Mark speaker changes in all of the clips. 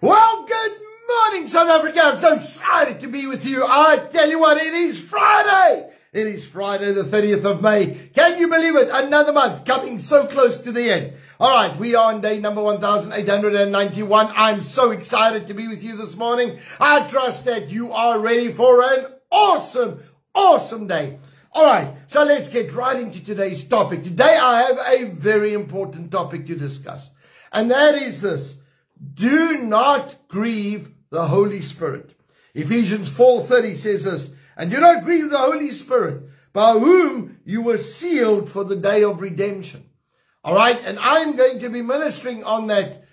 Speaker 1: Well, good morning, South Africa. I'm so excited to be with you. I tell you what, it is Friday. It is Friday, the 30th of May. Can you believe it? Another month coming so close to the end. All right, we are on day number 1891. I'm so excited to be with you this morning. I trust that you are ready for an awesome day. All right, so let's get right into today's topic. Today I have a very important topic to discuss, and that is this: do not grieve the Holy Spirit. Ephesians 4:30 says this: and do not grieve the Holy Spirit, by whom you were sealed for the day of redemption. All right, and I'm going to be ministering on that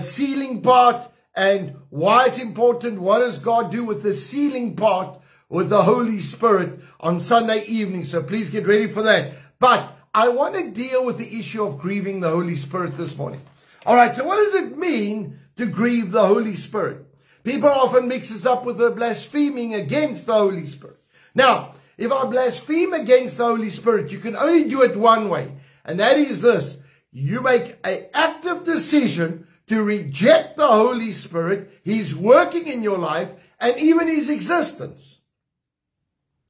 Speaker 1: sealing part and why it's important. What does God do with the sealing part with the Holy Spirit on Sunday evening? So please get ready for that. But I want to deal with the issue of grieving the Holy Spirit this morning. All right, so what does it mean to grieve the Holy Spirit? People often mix this up with the blaspheming against the Holy Spirit. Now, if I blaspheme against the Holy Spirit, you can only do it one way, and that is this: you make an active decision to reject the Holy Spirit, His working in your life, and even His existence.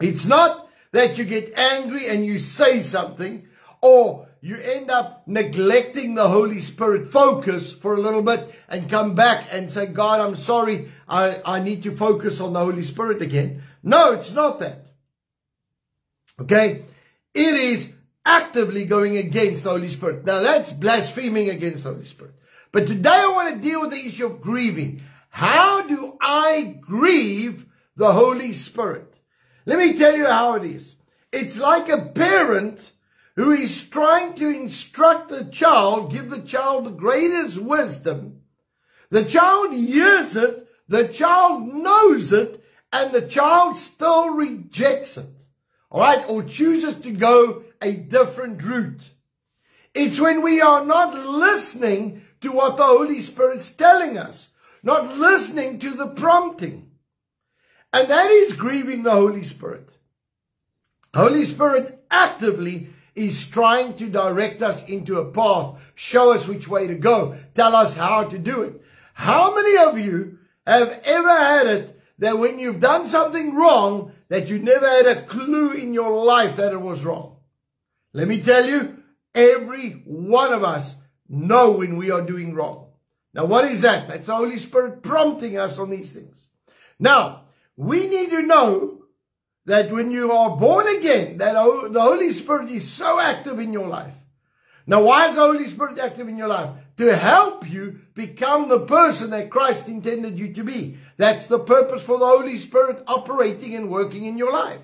Speaker 1: It's not that you get angry and you say something, or you end up neglecting the Holy Spirit focus for a little bit and come back and say, God, I'm sorry, I need to focus on the Holy Spirit again. No, it's not that. Okay? It is actively going against the Holy Spirit. Now that's blaspheming against the Holy Spirit. But today I want to deal with the issue of grieving. How do I grieve the Holy Spirit? Let me tell you how it is. It's like a parent who is trying to instruct the child, give the child the greatest wisdom. The child hears it, the child knows it, and the child still rejects it. All right, or chooses to go a different route. It's when we are not listening to what the Holy Spirit's telling us, not listening to the prompting. And that is grieving the Holy Spirit. Holy Spirit actively is trying to direct us into a path, show us which way to go, tell us how to do it. How many of you have ever had it that when you've done something wrong, that you never had a clue in your life that it was wrong? Let me tell you, every one of us know when we are doing wrong. Now what is that? That's the Holy Spirit prompting us on these things. Now, we need to know that when you are born again, that the Holy Spirit is so active in your life. Now, why is the Holy Spirit active in your life? To help you become the person that Christ intended you to be. That's the purpose for the Holy Spirit operating and working in your life.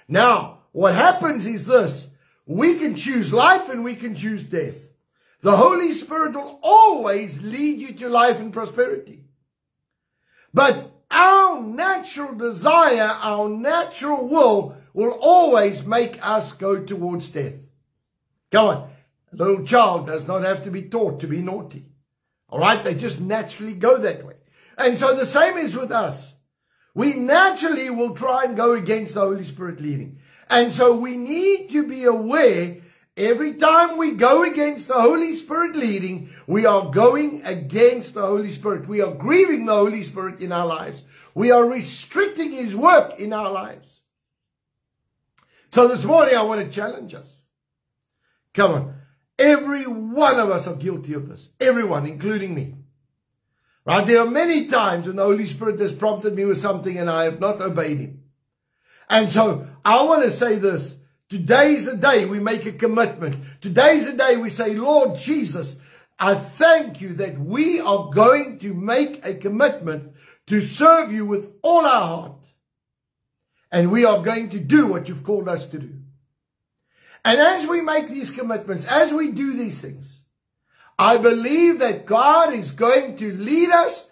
Speaker 1: Now, what happens is this: we can choose life and we can choose death. The Holy Spirit will always lead you to life and prosperity. But our natural desire, our natural will always make us go towards death. Come on. A little child does not have to be taught to be naughty. All right? They just naturally go that way. And so the same is with us. We naturally will try and go against the Holy Spirit leading. And so we need to be aware, every time we go against the Holy Spirit leading, we are going against the Holy Spirit. We are grieving the Holy Spirit in our lives. We are restricting His work in our lives. So this morning I want to challenge us. Come on. Every one of us are guilty of this. Everyone, including me. Right? There are many times when the Holy Spirit has prompted me with something and I have not obeyed Him. And so I want to say this: today is the day we make a commitment. Today is the day we say, Lord Jesus, I thank you that we are going to make a commitment to serve you with all our heart. And we are going to do what you've called us to do. And as we make these commitments, as we do these things, I believe that God is going to lead us,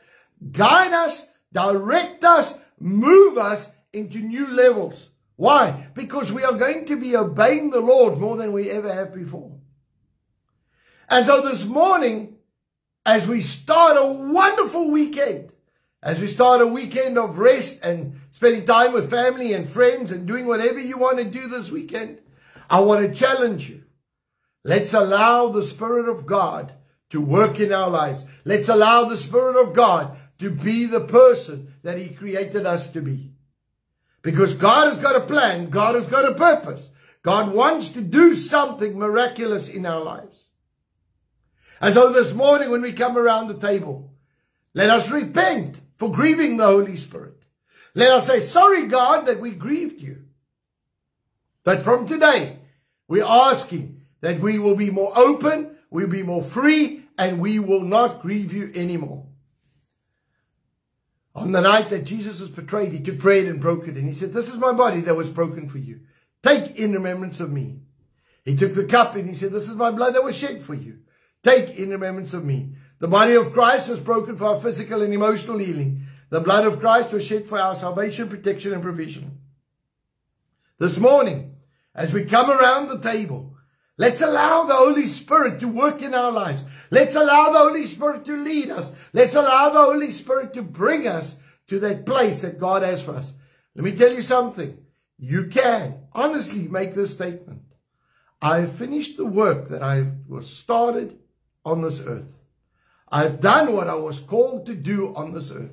Speaker 1: guide us, direct us, move us into new levels. Why? Because we are going to be obeying the Lord more than we ever have before. And so this morning, as we start a wonderful weekend, as we start a weekend of rest and spending time with family and friends and doing whatever you want to do this weekend, I want to challenge you. Let's allow the Spirit of God to work in our lives. Let's allow the Spirit of God to be the person that He created us to be. Because God has got a plan. God has got a purpose. God wants to do something miraculous in our lives. And so this morning when we come around the table, let us repent for grieving the Holy Spirit. Let us say, sorry God that we grieved you. But from today, we're asking that we will be more open, we'll be more free, and we will not grieve you anymore. On the night that Jesus was betrayed, He took bread and broke it. And He said, this is my body that was broken for you. Take in remembrance of me. He took the cup and He said, this is my blood that was shed for you. Take in remembrance of me. The body of Christ was broken for our physical and emotional healing. The blood of Christ was shed for our salvation, protection, and provision. This morning, as we come around the table, let's allow the Holy Spirit to work in our lives. Let's allow the Holy Spirit to lead us. Let's allow the Holy Spirit to bring us to that place that God has for us. Let me tell you something. You can honestly make this statement. I have finished the work that I was started on this earth. I've done what I was called to do on this earth.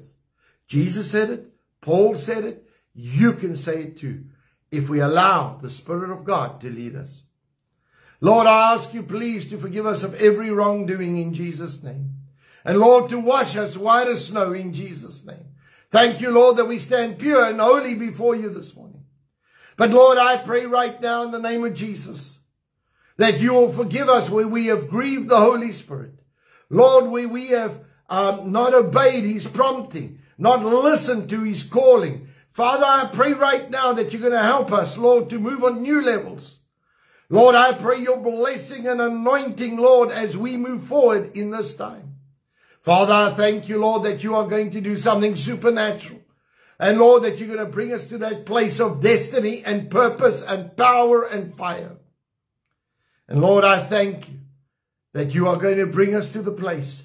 Speaker 1: Jesus said it. Paul said it. You can say it too, if we allow the Spirit of God to lead us. Lord, I ask you please to forgive us of every wrongdoing in Jesus' name. And Lord, to wash us white as snow in Jesus' name. Thank you, Lord, that we stand pure and holy before you this morning. But Lord, I pray right now in the name of Jesus that you will forgive us where we have grieved the Holy Spirit. Lord, where we have not obeyed His prompting, not listened to His calling. Father, I pray right now that you're going to help us, Lord, to move on new levels. Lord, I pray your blessing and anointing, Lord, as we move forward in this time. Father, I thank you, Lord, that you are going to do something supernatural. And Lord, that you're going to bring us to that place of destiny and purpose and power and fire. And Lord, I thank you that you are going to bring us to the place,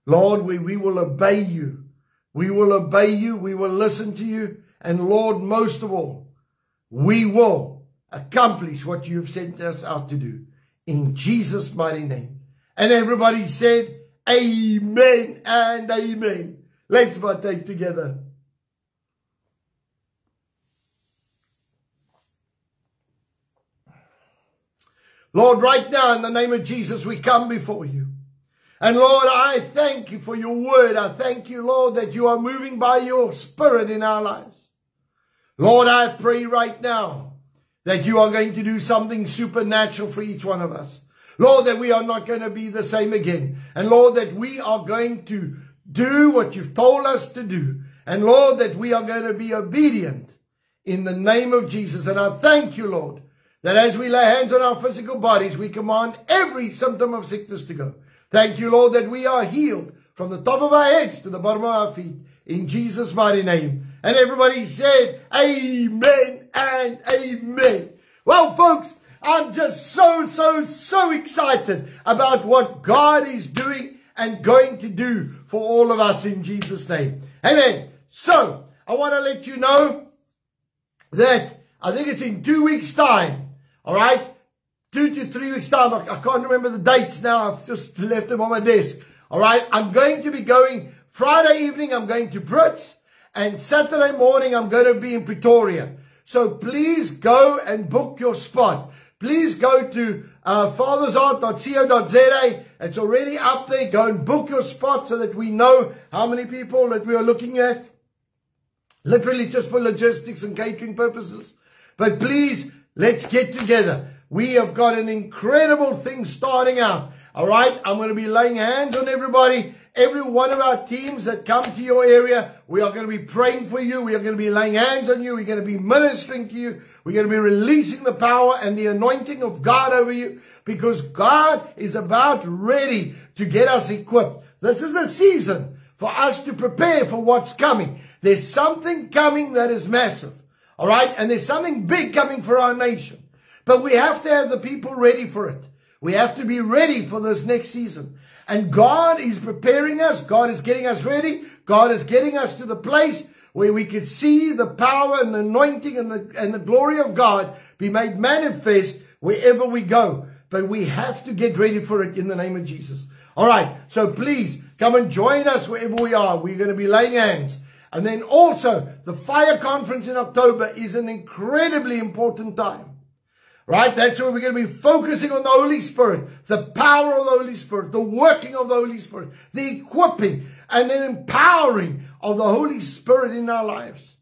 Speaker 1: Lord, where we will obey you. We will obey you. We will listen to you. And Lord, most of all, we will accomplish what you have sent us out to do. In Jesus' mighty name. And everybody said, amen and amen. Let's partake together. Lord, right now in the name of Jesus, we come before you. And Lord, I thank you for your word. I thank you, Lord, that you are moving by your Spirit in our lives. Lord, I pray right now that you are going to do something supernatural for each one of us. Lord, that we are not going to be the same again. And Lord, that we are going to do what you've told us to do. And Lord, that we are going to be obedient in the name of Jesus. And I thank you, Lord, that as we lay hands on our physical bodies, we command every symptom of sickness to go. Thank you, Lord, that we are healed from the top of our heads to the bottom of our feet. In Jesus' mighty name. And everybody said, amen and amen. Well, folks, I'm just so excited about what God is doing and going to do for all of us in Jesus' name. Amen. So, I want to let you know that I think it's in 2 weeks' time. All right, 2 to 3 weeks time. I can't remember the dates now. I've just left them on my desk. All right, I'm going to be going Friday evening. I'm going to Brits, and Saturday morning I'm going to be in Pretoria. So please go and book your spot. Please go to fathersheart.co.za. It's already up there. Go and book your spot so that we know how many people that we are looking at. Literally just for logistics and catering purposes. But please, let's get together. We have got an incredible thing starting out. All right. I'm going to be laying hands on everybody. Every one of our teams that come to your area, we are going to be praying for you. We are going to be laying hands on you. We're going to be ministering to you. We're going to be releasing the power and the anointing of God over you, because God is about ready to get us equipped. This is a season for us to prepare for what's coming. There's something coming that is massive. All right. And there's something big coming for our nation. But we have to have the people ready for it. We have to be ready for this next season. And God is preparing us. God is getting us ready. God is getting us to the place where we could see the power and the anointing and the glory of God be made manifest wherever we go. But we have to get ready for it in the name of Jesus. All right, so please come and join us wherever we are. We're going to be laying hands. And then also, the fire conference in October is an incredibly important time. Right? That's where we're going to be focusing on the Holy Spirit, the power of the Holy Spirit, the working of the Holy Spirit, the equipping and then empowering of the Holy Spirit in our lives.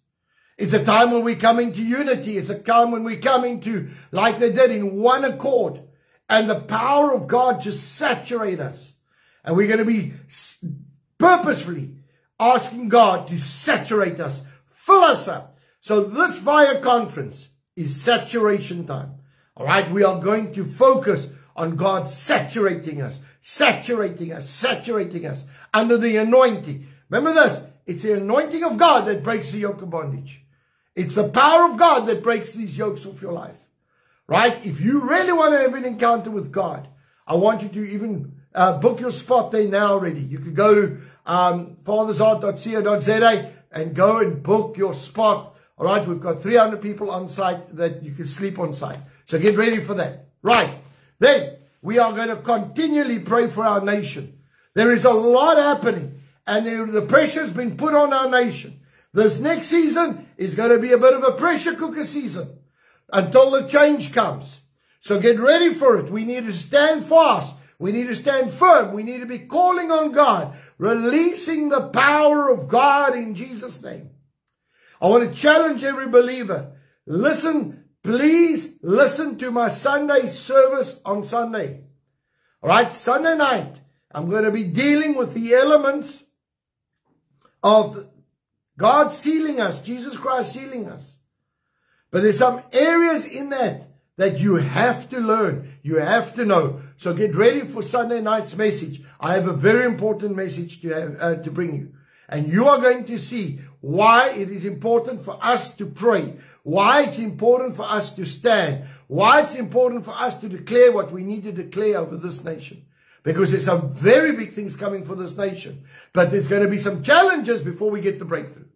Speaker 1: It's a time when we come into unity. It's a time when we come into, like they did, in one accord. And the power of God just saturate us. And we're going to be purposefully asking God to saturate us, fill us up. So this fire conference is saturation time. All right, we are going to focus on God saturating us under the anointing. Remember this, it's the anointing of God that breaks the yoke of bondage. It's the power of God that breaks these yokes off your life. Right? If you really want to have an encounter with God, I want you to even book your spot there now already. You could go to fathersheart.co.za and go and book your spot. All right, we've got 300 people on site that you can sleep on site. So get ready for that. Right. Then we are going to continually pray for our nation. There is a lot happening and the pressure has been put on our nation. This next season is going to be a bit of a pressure cooker season until the change comes. So get ready for it. We need to stand fast. We need to stand firm. We need to be calling on God, releasing the power of God in Jesus' name. I want to challenge every believer. Listen. Please listen to my Sunday service on Sunday. All right, Sunday night, I'm going to be dealing with the elements of God sealing us, Jesus Christ sealing us. But there's some areas in that you have to learn, you have to know. So get ready for Sunday night's message. I have a very important message to bring you. And you are going to see why it is important for us to pray. Why it's important for us to stand. Why it's important for us to declare what we need to declare over this nation. Because there's some very big things coming for this nation. But there's going to be some challenges before we get the breakthrough.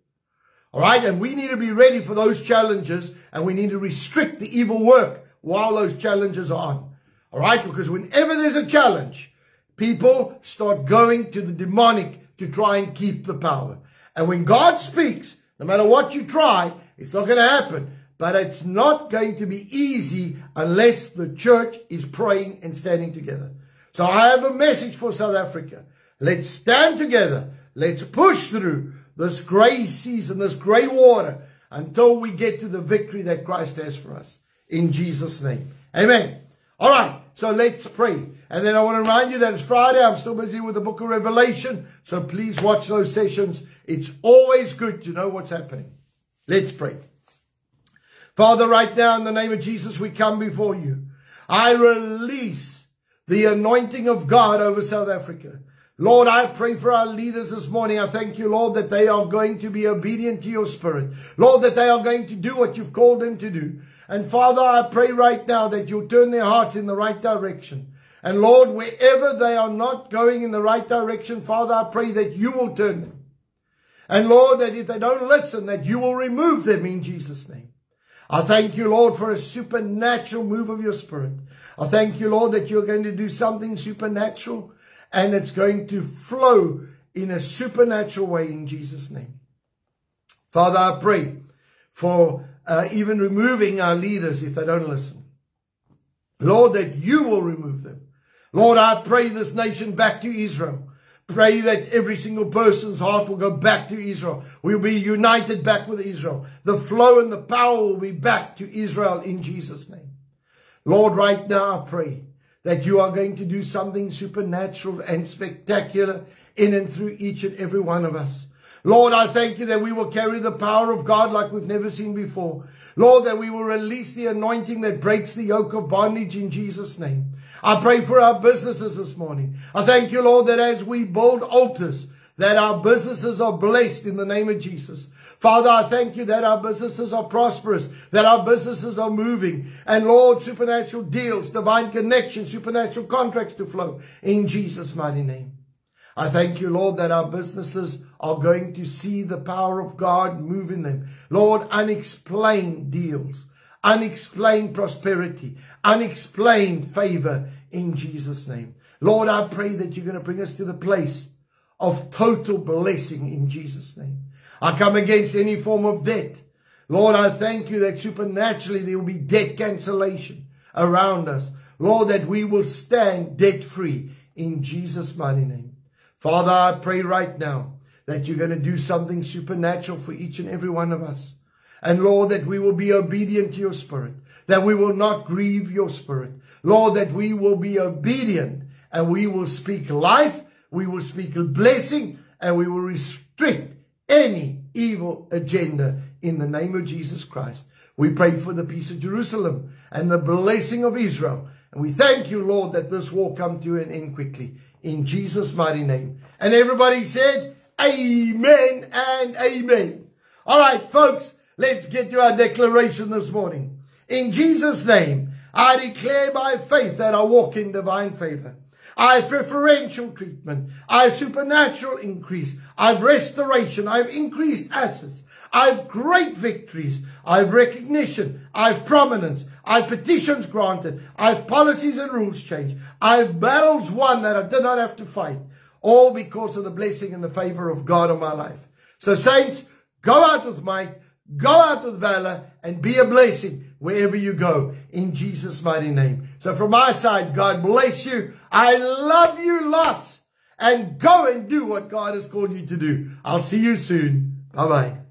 Speaker 1: All right? And we need to be ready for those challenges. And we need to restrict the evil work while those challenges are on. All right? Because whenever there's a challenge, people start going to the demonic to try and keep the power. And when God speaks, no matter what you try, it's not going to happen. But it's not going to be easy unless the church is praying and standing together. So I have a message for South Africa. Let's stand together. Let's push through this grey season, this grey water, until we get to the victory that Christ has for us. In Jesus' name. Amen. All right. So let's pray. And then I want to remind you that it's Friday. I'm still busy with the book of Revelation. So please watch those sessions. It's always good to know what's happening. Let's pray. Father, right now in the name of Jesus, we come before you. I release the anointing of God over South Africa. Lord, I pray for our leaders this morning. I thank you, Lord, that they are going to be obedient to your spirit. Lord, that they are going to do what you've called them to do. And Father, I pray right now that you'll turn their hearts in the right direction. And Lord, wherever they are not going in the right direction, Father, I pray that you will turn them. And Lord, that if they don't listen, that you will remove them in Jesus' name. I thank you, Lord, for a supernatural move of your spirit. I thank you, Lord, that you're going to do something supernatural and it's going to flow in a supernatural way in Jesus' name. Father, I pray for even removing our leaders if they don't listen. Lord, that you will remove them. Lord, I pray this nation back to Israel. Pray that every single person's heart will go back to Israel. We'll be united back with Israel. The flow and the power will be back to Israel in Jesus' name. Lord, right now I pray that you are going to do something supernatural and spectacular in and through each and every one of us. Lord, I thank you that we will carry the power of God like we've never seen before. Lord, that we will release the anointing that breaks the yoke of bondage in Jesus' name. I pray for our businesses this morning. I thank you, Lord, that as we build altars, that our businesses are blessed in the name of Jesus. Father, I thank you that our businesses are prosperous, that our businesses are moving. And Lord, supernatural deals, divine connections, supernatural contracts to flow in Jesus' mighty name. I thank you, Lord, that our businesses are going to see the power of God move in them. Lord, unexplained deals, unexplained prosperity, unexplained favor in Jesus' name. Lord, I pray that you're going to bring us to the place of total blessing in Jesus' name. I come against any form of debt. Lord, I thank you that supernaturally there will be debt cancellation around us. Lord, that we will stand debt-free in Jesus' mighty name. Father, I pray right now that you're going to do something supernatural for each and every one of us. And Lord, that we will be obedient to your Spirit, that we will not grieve your Spirit. Lord, that we will be obedient and we will speak life, we will speak blessing, and we will restrict any evil agenda in the name of Jesus Christ. We pray for the peace of Jerusalem and the blessing of Israel. And we thank you, Lord, that this will come to an end quickly. In Jesus' mighty name. And everybody said, amen and amen. All right, folks, let's get to our declaration this morning. In Jesus' name, I declare by faith that I walk in divine favor. I have preferential treatment. I have supernatural increase. I have restoration. I have increased assets. I have great victories. I have recognition. I have prominence. I have petitions granted. I have policies and rules changed. I have battles won that I did not have to fight. All because of the blessing and the favor of God on my life. So saints, go out with might, go out with valor, and be a blessing wherever you go in Jesus' mighty name. So from my side, God bless you. I love you lots. And go and do what God has called you to do. I'll see you soon. Bye-bye.